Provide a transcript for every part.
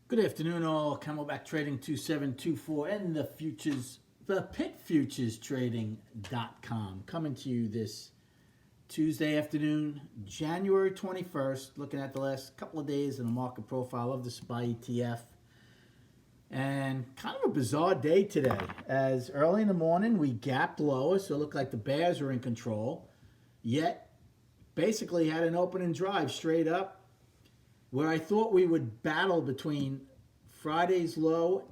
Good afternoon, all. Camelback Trading 2724 and the futures, the pitfuturestrading.com coming to you this Tuesday afternoon, January 21st, looking at the last couple of days in the market profile of the SPY ETF. And kind of a bizarre day today, as early in the morning we gapped lower, so it looked like the bears were in control, yet basically had an opening drive straight up, where I thought we would battle between Friday's low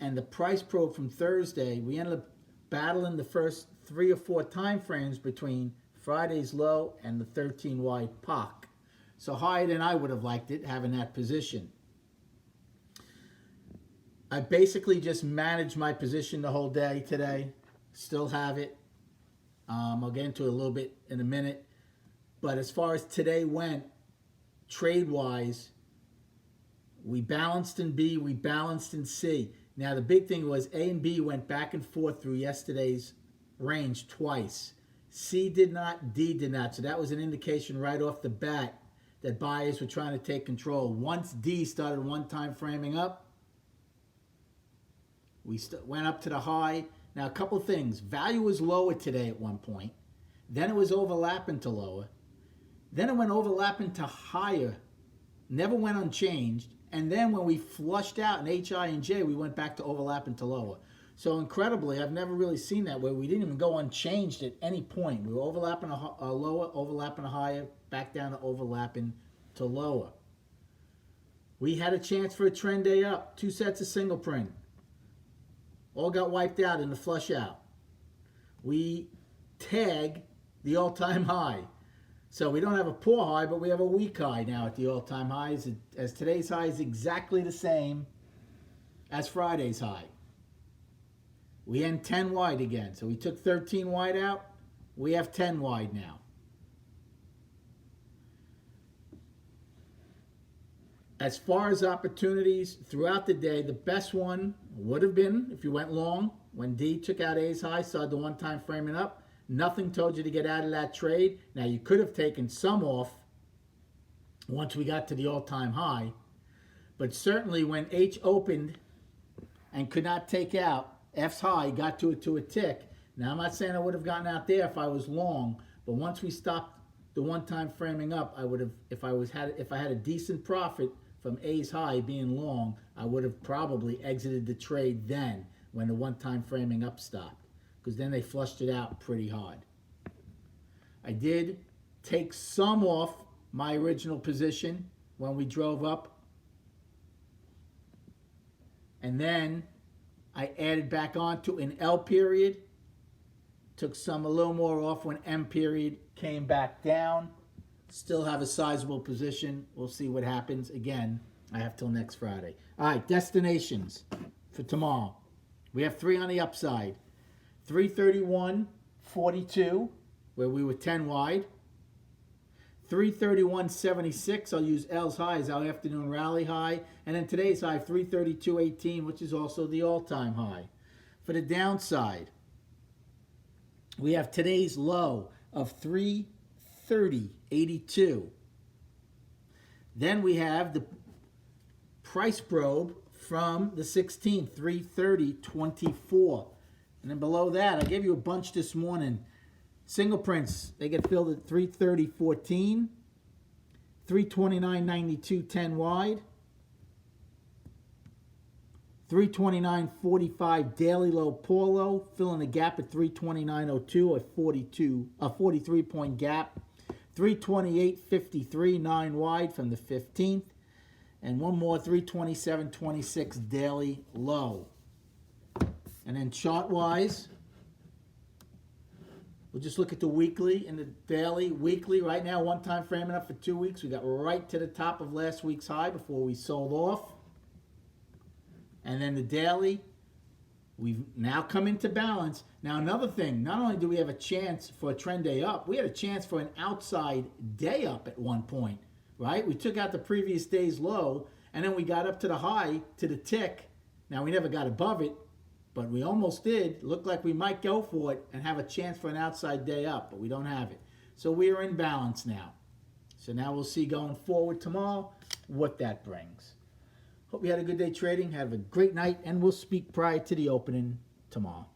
and the price probe from Thursday. We ended up battling the first 3 or 4 time frames between Friday's low and the 13 wide POC. So higher than I would have liked it, having that position. I basically just managed my position the whole day today. Still have it. I'll get into it a little bit in a minute. But as far as today went, trade-wise, we balanced in B, we balanced in C. Now, the big thing was A and B went back and forth through yesterday's range twice. C did not, D did not. So that was an indication right off the bat that buyers were trying to take control. Once D started one time framing up, we went up to the high. Now, a couple things. Value was lower today at one point. Then it was overlapping to lower. Then it went overlapping to higher, never went unchanged. And then when we flushed out in HI and J, we went back to overlapping to lower. So incredibly, I've never really seen that where we didn't even go unchanged at any point. We were overlapping a lower, overlapping a higher, back down to overlapping to lower. We had a chance for a trend day up, 2 sets of single print. All got wiped out in the flush out. We tag the all-time high. So we don't have a poor high, but we have a weak high now at the all-time highs, as today's high is exactly the same as Friday's high. We end 10 wide again. So we took 13 wide out. We have 10 wide now. As far as opportunities throughout the day, the best one would have been if you went long when D took out A's high, saw the one-time framing up. Nothing told you to get out of that trade. Now, you could have taken some off once we got to the all-time high. But certainly when H opened and could not take out, F's high got to it to a tick. Now, I'm not saying I would have gotten out there if I was long, but once we stopped the one-time framing up, I would have, if I had a decent profit from A's high being long, I would have probably exited the trade then when the one-time framing up stopped, because then they flushed it out pretty hard. I did take some off my original position when we drove up. And then I added back on to an L period. Took some a little more off when M period came back down. Still have a sizable position. We'll see what happens. Again, I have till next Friday. All right, destinations for tomorrow. We have 3 on the upside. 331.42, where we were 10 wide. 331.76, I'll use L's high as our afternoon rally high. And then today's high, 332.18, which is also the all-time high. For the downside, we have today's low of 330.82. Then we have the price probe from the 16th, 330.24. And then below that, I gave you a bunch this morning. Single prints, they get filled at 330.14, 329.92, 10 wide, 329.45 daily low polo, filling the gap at 329.02, a 43-point gap, 328.53, 9 wide from the 15th, and one more 327.26 daily low. And then chart-wise, we'll just look at the weekly and the daily. Weekly, right now, one time framing up for 2 weeks. We got right to the top of last week's high before we sold off. And then the daily, we've now come into balance. Now, another thing, not only do we have a chance for a trend day up, we had a chance for an outside day up at one point, right? We took out the previous day's low, and then we got up to the high, to the tick. Now, we never got above it, but we almost did. Looked like we might go for it and have a chance for an outside day up, but we don't have it. So we are in balance now. So now we'll see going forward tomorrow what that brings. Hope you had a good day trading. Have a great night, and we'll speak prior to the opening tomorrow.